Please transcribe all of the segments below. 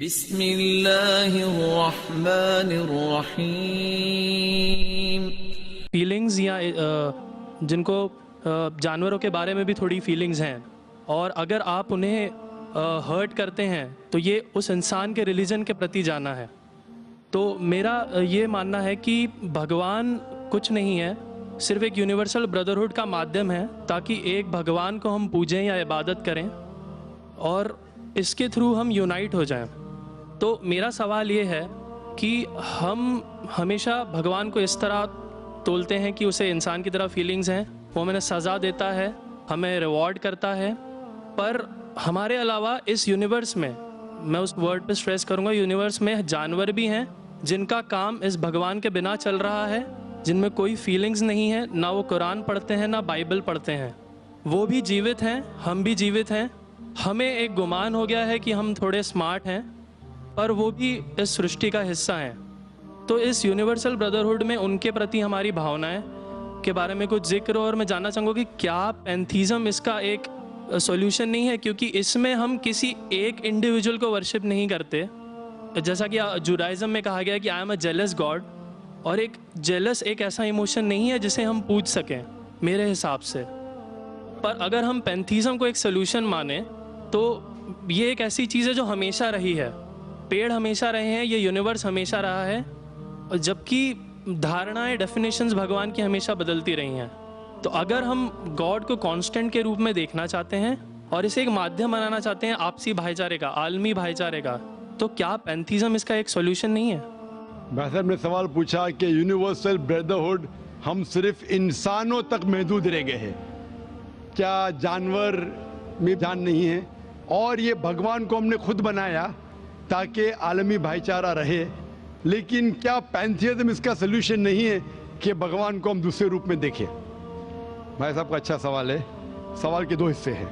बिस्मिल्लाहिर्रहमानिर्रहीम। फीलिंग्स या जिनको जानवरों के बारे में भी थोड़ी फीलिंग्स हैं, और अगर आप उन्हें हर्ट करते हैं तो ये उस इंसान के रिलीजन के प्रति जाना है। तो मेरा ये मानना है कि भगवान कुछ नहीं है, सिर्फ एक यूनिवर्सल ब्रदरहुड का माध्यम है ताकि एक भगवान को हम पूजें या इबादत करें और इसके थ्रू हम यूनाइट हो जाएं। तो मेरा सवाल ये है कि हम हमेशा भगवान को इस तरह तोलते हैं कि उसे इंसान की तरह फीलिंग्स हैं, वो हमें सज़ा देता है, हमें रिवॉर्ड करता है, पर हमारे अलावा इस यूनिवर्स में, मैं उस वर्ड पे स्ट्रेस करूँगा, यूनिवर्स में जानवर भी हैं जिनका काम इस भगवान के बिना चल रहा है, जिनमें कोई फीलिंग्स नहीं है, ना वो कुरान पढ़ते हैं ना बाइबल पढ़ते हैं। वो भी जीवित हैं, हम भी जीवित हैं। हमें एक गुमान हो गया है कि हम थोड़े स्मार्ट हैं, पर वो भी इस सृष्टि का हिस्सा हैं। तो इस यूनिवर्सल ब्रदरहुड में उनके प्रति हमारी भावनाएं के बारे में कुछ जिक्र, और मैं जानना चाहूँगा कि क्या पैंथीज़म इसका एक सॉल्यूशन नहीं है, क्योंकि इसमें हम किसी एक इंडिविजुअल को वर्शिप नहीं करते। जैसा कि जुडाइज़म में कहा गया है कि I am a jealous God, और एक जेलस एक ऐसा इमोशन नहीं है जिसे हम पूज सकें मेरे हिसाब से। पर अगर हम पैंथीज़म को एक सोल्यूशन माने तो ये एक ऐसी चीज़ है जो हमेशा रही है। पेड़ हमेशा रहे हैं, ये यूनिवर्स हमेशा रहा है, और जबकि धारणाएं, डेफिनेशंस भगवान की हमेशा बदलती रही हैं। तो अगर हम गॉड को कांस्टेंट के रूप में देखना चाहते हैं और इसे एक माध्यम बनाना चाहते हैं आपसी भाईचारे का, आलमी भाईचारे का, तो क्या पैंथीज़म इसका एक सॉल्यूशन नहीं है? भाई साहब ने सवाल पूछा कि यूनिवर्सल ब्रदरहुड हम सिर्फ इंसानों तक महदूद रह गए हैं, क्या जानवर में जान नहीं है? और ये भगवान को हमने खुद बनाया ताकि आलमी भाईचारा रहे, लेकिन क्या पैंथीज़म इसका सलूशन नहीं है कि भगवान को हम दूसरे रूप में देखें? भाई साहब का अच्छा सवाल है। सवाल के दो हिस्से हैं।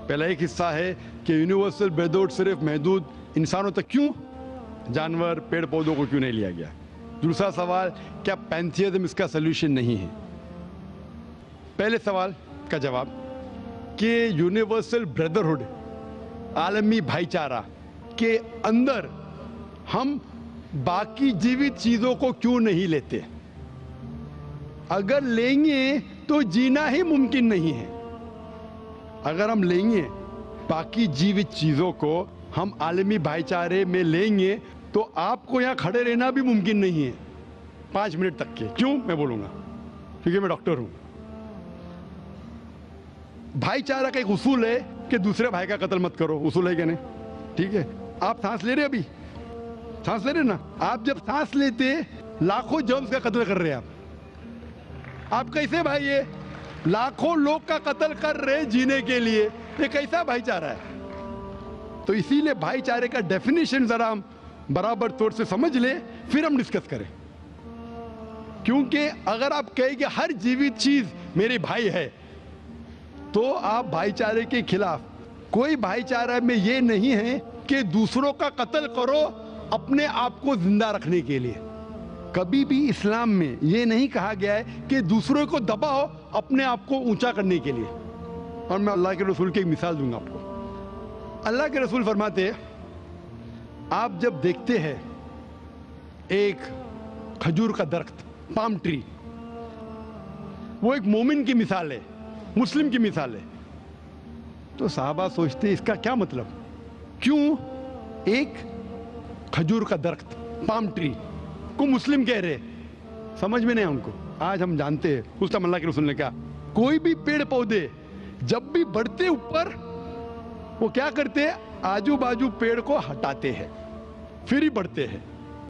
पहला एक हिस्सा है कि यूनिवर्सल ब्रदरहुड सिर्फ महदूद इंसानों तक क्यों, जानवर पेड़ पौधों को क्यों नहीं लिया गया? दूसरा सवाल, क्या पैंथीज़म इसका सलूशन नहीं है? पहले सवाल का जवाब कि यूनिवर्सल ब्रदरहुड, आलमी भाईचारा के अंदर हम बाकी जीवित चीजों को क्यों नहीं लेते? अगर लेंगे तो जीना ही मुमकिन नहीं है। अगर हम लेंगे बाकी जीवित चीजों को, हम आलमी भाईचारे में लेंगे, तो आपको यहां खड़े रहना भी मुमकिन नहीं है 5 मिनट तक के। क्यों? मैं बोलूंगा, क्योंकि मैं डॉक्टर हूं। भाईचारा का एक उसूल है कि दूसरे भाई का कत्ल मत करो। उसूल है क्या नहीं? ठीक है, आप सांस ले रहे, अभी सांस ले रहे ना, आप जब सांस लेते लाखों जर्म्स का कत्ल कर रहे हैं आप कैसे भाई? ये लाखों लोग का कत्ल कर रहे जीने के लिए, ये कैसा भाईचारा है? तो इसीलिए भाईचारे का डेफिनेशन जरा हम बराबर तौर से समझ ले, फिर हम डिस्कस करें। क्योंकि अगर आप कहें कि हर जीवित चीज मेरे भाई है, तो आप भाईचारे के खिलाफ। कोई भाईचारा में ये नहीं है कि दूसरों का कत्ल करो अपने आप को जिंदा रखने के लिए। कभी भी इस्लाम में ये नहीं कहा गया है कि दूसरों को दबाओ अपने आप को ऊंचा करने के लिए। और मैं अल्लाह के रसूल की एक मिसाल दूंगा आपको। अल्लाह के रसूल फरमाते हैं, आप जब देखते हैं एक खजूर का दरख्त, पाम ट्री, वो एक मोमिन की मिसाल है, मुस्लिम की मिसाल है, तो साहबा सोचते इसका क्या मतलब? क्यों एक खजूर का दरख्त, पाम ट्री को मुस्लिम कह रहे? समझ में नहीं उनको। आज हम जानते हैं, उस टाइम अल्लाह के रसूल ने कहा, कोई भी पेड़ पौधे जब भी बढ़ते ऊपर, वो क्या करते हैं? आजू बाजू पेड़ को हटाते हैं, फिर ही बढ़ते हैं।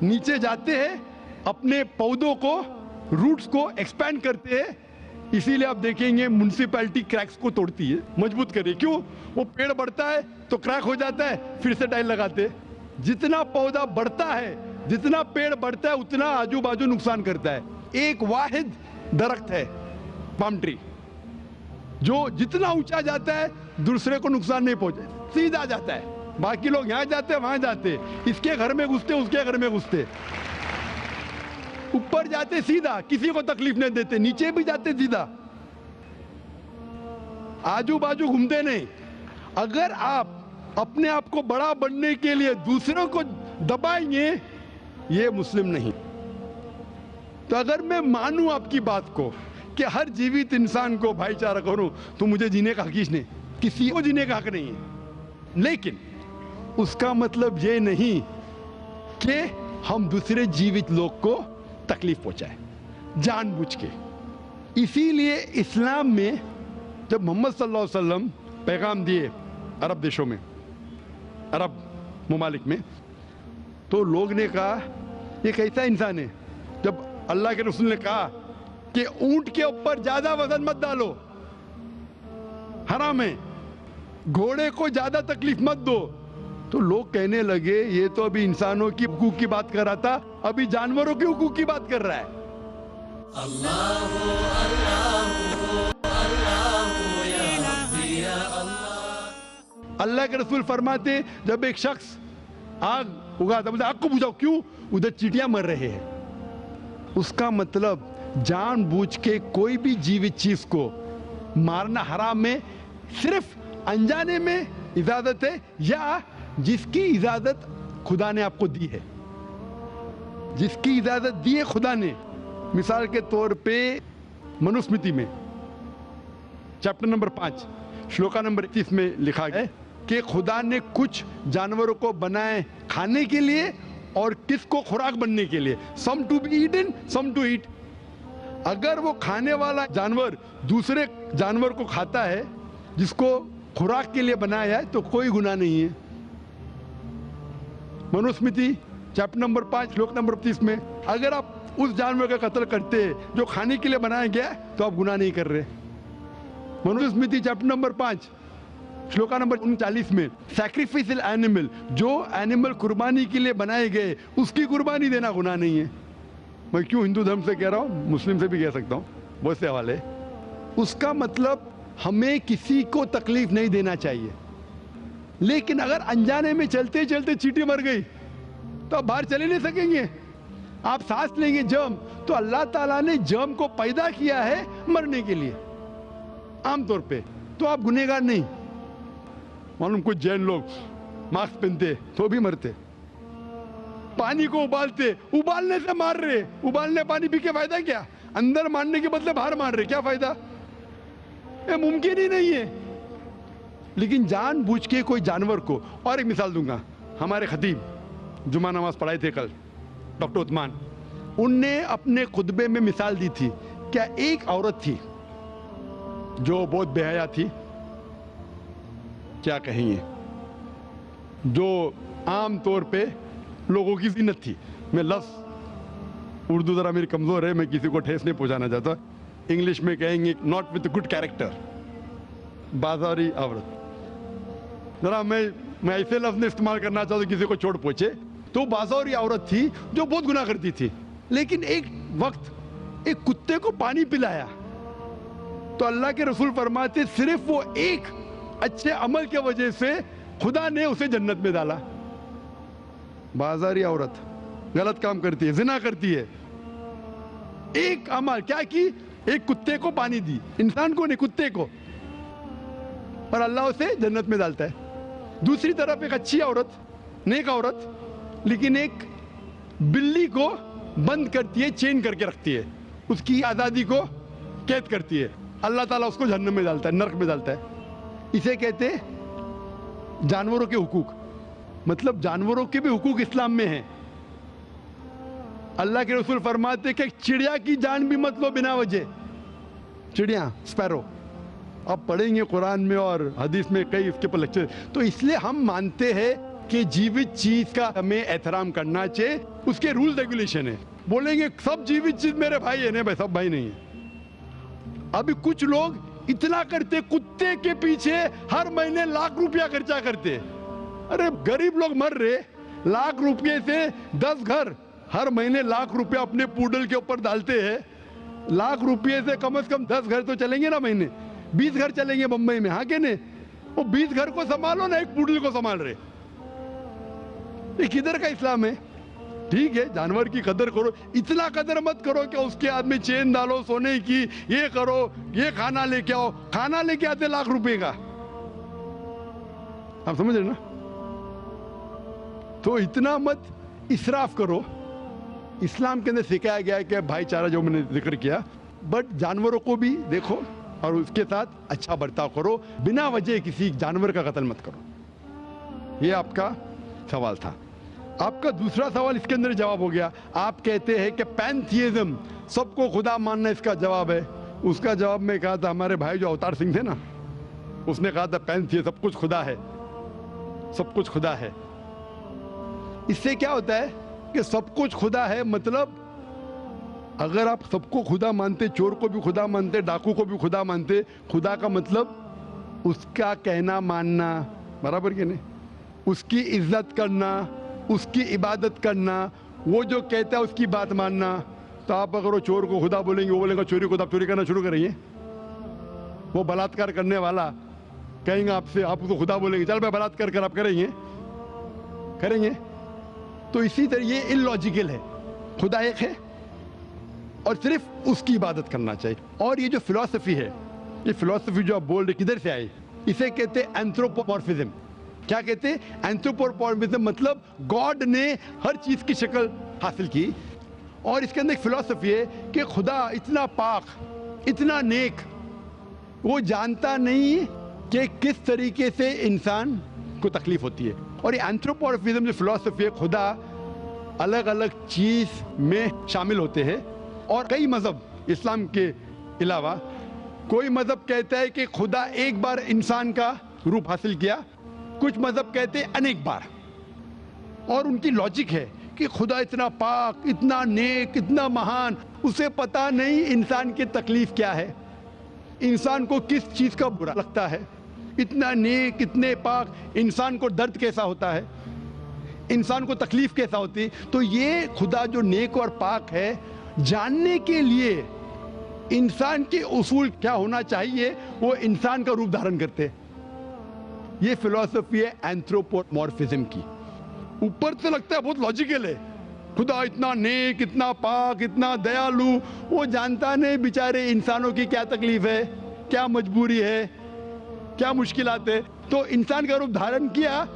नीचे जाते हैं, अपने पौधों को, रूट्स को एक्सपैंड करते हैं। इसीलिए आप देखेंगे म्युनिसिपैलिटी क्रैक्स को तोड़ती है, मजबूत करे। क्यों? वो पेड़ बढ़ता है तो क्रैक हो जाता है, फिर से टाइल लगाते हैं। जितना पौधा बढ़ता है, जितना पेड़ बढ़ता है, उतना आजू बाजू नुकसान करता है। एक वाहिद दरख्त है पाम ट्री, जो जितना ऊंचा जाता है दूसरे को नुकसान नहीं पहुंचे, सीधा जाता है। बाकी लोग यहां जाते हैं, वहां जाते, इसके घर में घुसते, उसके घर में घुसते। ऊपर जाते सीधा, किसी को तकलीफ नहीं देते, नीचे भी जाते सीधा, आजू बाजू घूमते नहीं। अगर आप अपने आप को बड़ा बनने के लिए दूसरों को दबाएंगे, ये मुस्लिम नहीं। तो अगर मैं मानूं आपकी बात को कि हर जीवित इंसान को भाईचारा करूं, तो मुझे जीने का हक ही नहीं, किसी को जीने का हक नहीं है। लेकिन उसका मतलब ये नहीं कि हम दूसरे जीवित लोग को तकलीफ पहुंचाएं जानबूझ के। इसीलिए इस्लाम में जब मोहम्मद सल्लल्लाहु अलैहि वसल्लम पैगाम दिए अरब देशों में, अरब ममालिक में, तो लोग ने कहा ये कैसा इंसान है। जब अल्लाह के रसूल ने कहा कि ऊंट के ऊपर ज्यादा वजन मत डालो, हराम है, घोड़े को ज्यादा तकलीफ मत दो, तो लोग कहने लगे ये तो अभी इंसानों की हुकूक की बात कर रहा था, अभी जानवरों के हुकूक की बात कर रहा है। अल्लाह के रसूल फरमाते जब एक शख्स आग उगाता, बोलते आग को बुझाओ, क्यों? उधर चींटियां मर रहे हैं। उसका मतलब जानबूझ के कोई भी जीवित चीज को मारना हराम है, सिर्फ अनजाने में इजाजत है या जिसकी इजाजत खुदा ने आपको दी है, जिसकी इजाजत दी है खुदा ने। मिसाल के तौर पे मनुस्मृति में चैप्टर नंबर 5 श्लोका नंबर 31 में लिखा है कि खुदा ने कुछ जानवरों को बनाए खाने के लिए और किसको खुराक बनने के लिए, some to be eaten some to eat. अगर वो खाने वाला जानवर दूसरे जानवर को खाता है जिसको खुराक के लिए बनाया है तो कोई गुनाह नहीं है। मनुस्मृति चैप्टर नंबर 5 श्लोक नंबर 30 में अगर आप उस जानवर का कत्ल करते हैं जो खाने के लिए बनाया गया तो आप गुनाह नहीं कर रहे। Manusmriti chapter number 5 shloka number 39 में सैक्रिफिशियल एनिमल, जो एनिमल कुर्बानी के लिए बनाए गए उसकी कुर्बानी देना गुनाह नहीं है। मैं क्यों हिंदू धर्म से कह रहा हूँ, मुस्लिम से भी कह सकता हूँ, बहुत से हवाले। उसका मतलब हमें किसी को तकलीफ नहीं देना चाहिए। लेकिन अगर अनजाने में चलते चलते चींटी मर गई तो आप बाहर चले नहीं सकेंगे, आप सांस लेंगे जर्म, तो अल्लाह ताला ने जर्म को पैदा किया है मरने के लिए आमतौर पे, तो आप गुनहगार नहीं। मालूम कुछ जैन लोग मास्क पहनते तो भी मरते, पानी को उबालते, उबालने से मार रहे, उबालने पानी पी के फायदा क्या? अंदर मारने के बदले बाहर मार रहे, क्या फायदा? ये मुमकिन ही नहीं है। लेकिन जानबूझ के कोई जानवर को, और एक मिसाल दूंगा, हमारे खतीब जुमा नमाज पढ़ाए थे कल, डॉक्टर उस्मान, उनने अपने खुतबे में मिसाल दी थी। क्या एक औरत थी जो बहुत बेहया थी, क्या कहेंगे, जो आम तौर पे लोगों की जीनत थी। मैं लफ्ज़ उर्दू ज़रा मेरी कमज़ोर है, मैं किसी को ठेस नहीं पहुंचाना चाहता, इंग्लिश में कहेंगे नॉट विद गुड कैरेक्टर, बाजारी औरत। ज़रा मैं ऐसे लफ्ज़ नहीं इस्तेमाल करना चाहता किसी को चोट पहुंचे, तो बाजारी औरत थी जो बहुत गुनाह करती थी। लेकिन एक वक्त एक कुत्ते को पानी पिलाया तो अल्लाह के रसूल फरमाते सिर्फ वो एक अच्छे अमल के वजह से खुदा ने उसे जन्नत में डाला। बाजारी औरत गलत काम करती है, जिना करती है, एक अमल क्या की, एक कुत्ते को पानी दी, इंसान को नहीं कुत्ते को, और अल्लाह उसे जन्नत में डालता है। दूसरी तरफ एक अच्छी औरत, नेक औरत, लेकिन एक बिल्ली को बंद करती है, चेन करके रखती है, उसकी आजादी को कैद करती है, अल्लाह ताला उसको जहन्नम में डालता है, नरक में डालता है। इसे कहते हैं जानवरों के हुकूक। मतलब जानवरों के भी हुकूक इस्लाम में हैं। अल्लाह के रसूल फरमाते कि चिड़िया की जान भी मत लो बिना वजह। चिड़िया, स्पैरो, आप पढ़ेंगे कुरान में और हदीस में कई इसके पर लेक्चर। तो इसलिए हम मानते हैं कि जीवित चीज का हमें एहतराम करना चाहिए, उसके रूल रेगुलेशन है। बोलेंगे सब जीवित चीज मेरे भाई है, नहीं भाई, सब भाई नहीं है। अभी कुछ लोग इतना करते, कुत्ते के पीछे हर महीने लाख रुपया खर्चा करते। अरे गरीब लोग मर रहे, लाख रुपये से 10 घर हर महीने लाख रुपया अपने पूडल के ऊपर डालते हैं। लाख रुपये से कम 10 घर तो चलेंगे ना महीने, 20 घर चलेंगे बम्बई में, हाँ के नहीं? वो 20 घर को संभालो ना, एक पूडल को संभाल रहे। ये किधर का इस्लाम है? ठीक है, जानवर की कदर करो, इतना कदर मत करो कि उसके हाथ में चेन डालो सोने की, ये करो, ये खाना लेके आओ, खाना लेके आते लाख रुपए का। आप समझ रहे ना? तो इतना मत इसराफ करो। इस्लाम के अंदर सिखाया गया है कि भाईचारा, जो मैंने जिक्र किया, बट जानवरों को भी देखो और उसके साथ अच्छा बर्ताव करो, बिना वजह किसी जानवर का कत्ल मत करो। ये आपका सवाल था। आपका दूसरा सवाल इसके अंदर जवाब हो गया। आप कहते हैं कि पैंथियज्म, सबको खुदा मानना इसका जवाब है। उसका जवाब में कहा था, हमारे भाई जो अवतार सिंह थे ना, उसने कहा था पैंथियज्म, सब कुछ खुदा है, सब कुछ खुदा है। इससे क्या होता है कि सब कुछ खुदा है, मतलब अगर आप सबको खुदा मानते, चोर को भी खुदा मानते, डाकू को भी खुदा मानते, खुदा का मतलब उसका कहना मानना, बराबर कि नहीं? उसकी इज्जत करना, उसकी इबादत करना, वो जो कहता है उसकी बात मानना। तो आप अगर वो चोर को खुदा बोलेंगे, वो बोलेगा चोरी को, आप चोरी करना शुरू करेंगे। वो बलात्कार करने वाला कहेंगे आपसे, आप उसको खुदा बोलेंगे, चल मैं बलात्कार कर, आप करेंगे? करेंगे? तो इसी तरह ये इलॉजिकल है। खुदा एक है और सिर्फ उसकी इबादत करना चाहिए। और ये जो फिलॉसफी है, ये फिलॉसफी जो आप बोल रहे, किधर से आई? इसे कहते हैं एंथ्रोपोमॉर्फिज्म। क्या कहते हैं? एंथ्रोपोमॉर्फिज्म, मतलब गॉड ने हर चीज की शक्ल हासिल की। और इसके अंदर एक फिलॉसफी है कि खुदा इतना पाक, इतना नेक, वो जानता नहीं कि किस तरीके से इंसान को तकलीफ होती है। और ये एंथ्रोपोमॉर्फिज्म जो फिलॉसफी है, खुदा अलग अलग चीज में शामिल होते हैं। और कई मजहब, इस्लाम के अलावा कोई मजहब कहता है कि खुदा एक बार इंसान का रूप हासिल किया, कुछ मजहब कहते हैं अनेक बार। और उनकी लॉजिक है कि खुदा इतना पाक, इतना नेक, इतना महान, उसे पता नहीं इंसान की तकलीफ क्या है, इंसान को किस चीज का बुरा लगता है। इतना नेक, इतने पाक, इंसान को दर्द कैसा होता है, इंसान को तकलीफ कैसा होती है। तो ये खुदा जो नेक और पाक है, जानने के लिए इंसान के उसूल क्या होना चाहिए, वो इंसान का रूप धारण करते। ये फिलॉसफी है एंथ्रोपोमॉर्फिज्म की। ऊपर से लगता है बहुत लॉजिकल है, खुदा इतना नेक, इतना पाक, इतना दयालु, वो जानता नहीं बेचारे इंसानों की क्या तकलीफ है, क्या मजबूरी है, क्या मुश्किलात है। तो इंसान का रूप धारण किया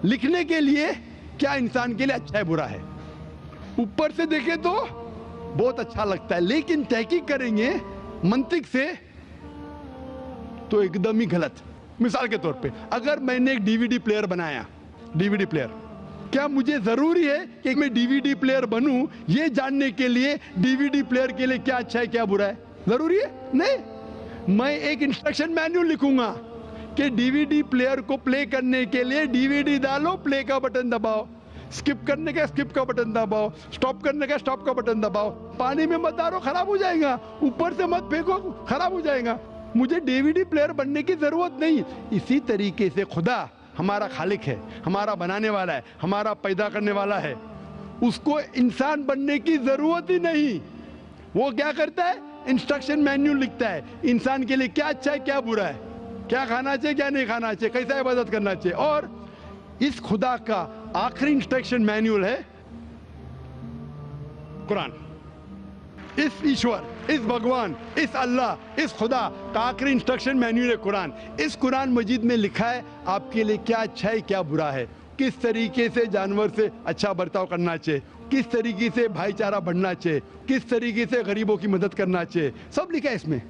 लिखने के लिए, क्या इंसान के लिए अच्छा है बुरा है। ऊपर से देखें तो बहुत अच्छा लगता है, लेकिन तहकीक करेंगे मंतिक से तो एकदम ही गलत। मिसाल के तौर पे, अगर मैंने एक डीवीडी प्लेयर बनाया, डीवीडी प्लेयर, क्या मुझे जरूरी है कि मैं डीवीडी प्लेयर बनूं ये जानने के लिए डीवीडी प्लेयर के लिए क्या अच्छा है क्या बुरा है? जरूरी है? नहीं। मैं एक इंस्ट्रक्शन मैन्युअल लिखूंगा कि डीवीडी प्लेयर को प्ले करने के लिए डीवीडी डालो, प्ले का बटन दबाओ, स्किप करने का स्किप का बटन दबाओ, स्टॉप करने का स्टॉप का बटन दबाओ, पानी में मत डालो खराब हो जाएगा, ऊपर से मत फेंको खराब हो जाएगा। मुझे डीवीडी प्लेयर बनने की जरूरत नहीं। इसी तरीके से खुदा हमारा खालिक है, हमारा बनाने वाला है, हमारा पैदा करने वाला है, उसको इंसान बनने की जरूरत ही नहीं। वो क्या करता है? इंस्ट्रक्शन मैन्युअल लिखता है, इंसान के लिए क्या अच्छा है क्या बुरा है, क्या खाना चाहिए क्या नहीं खाना चाहिए, कैसा इबादत करना चाहिए। और इस खुदा का आखिरी इंस्ट्रक्शन मैन्युअल है कुरान। इस ईश्वर, इस भगवान, इस अल्लाह, इस खुदा का आखिरी इंस्ट्रक्शन मैन्युअल है कुरान। इस कुरान मजीद में लिखा है आपके लिए क्या अच्छा है क्या बुरा है, किस तरीके से जानवर से अच्छा बर्ताव करना चाहिए, किस तरीके से भाईचारा बढ़ना चाहिए, किस तरीके से गरीबों की मदद करना चाहिए, सब लिखा है इसमें।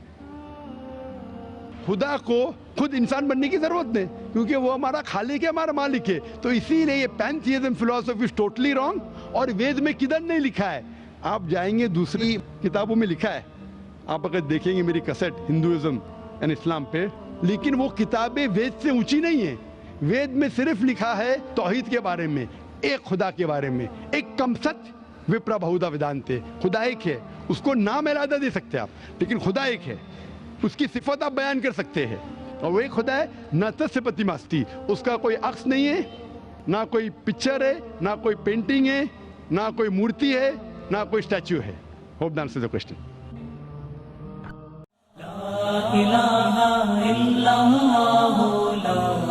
खुदा को खुद इंसान बनने की जरूरत नहीं, क्योंकि वो हमारा खालिक है, हमारा मालिक है। तो इसीलिए ये पैंथियज्म फिलॉसफी इज टोटली रॉन्ग। और वेद में किधर नहीं लिखा है, आप जाएंगे दूसरी किताबों में लिखा है, आप अगर देखेंगे मेरी कैसेट हिंदुइज्म एंड इस्लाम पे, लेकिन वो किताबें वेद से ऊंची नहीं है। वेद में सिर्फ लिखा है तौहीद के बारे में, एक खुदा के बारे में, एक कम सत्य विप्रा बहुधा वेदांते, खुदा एक है, उसको नाम अलग दे सकते हैं आप, लेकिन खुदा एक है, उसकी सिफत आप बयान कर सकते हैं। और वो एक खुदा है न तस्य प्रतिमास्ति, उसका कोई अक्स नहीं है, ना कोई पिक्चर है, ना कोई पेंटिंग है, ना कोई मूर्ति है, ना कोई स्टैच्यू है। Hope that answers the question. ला इलाहा इल्लल्लाह ला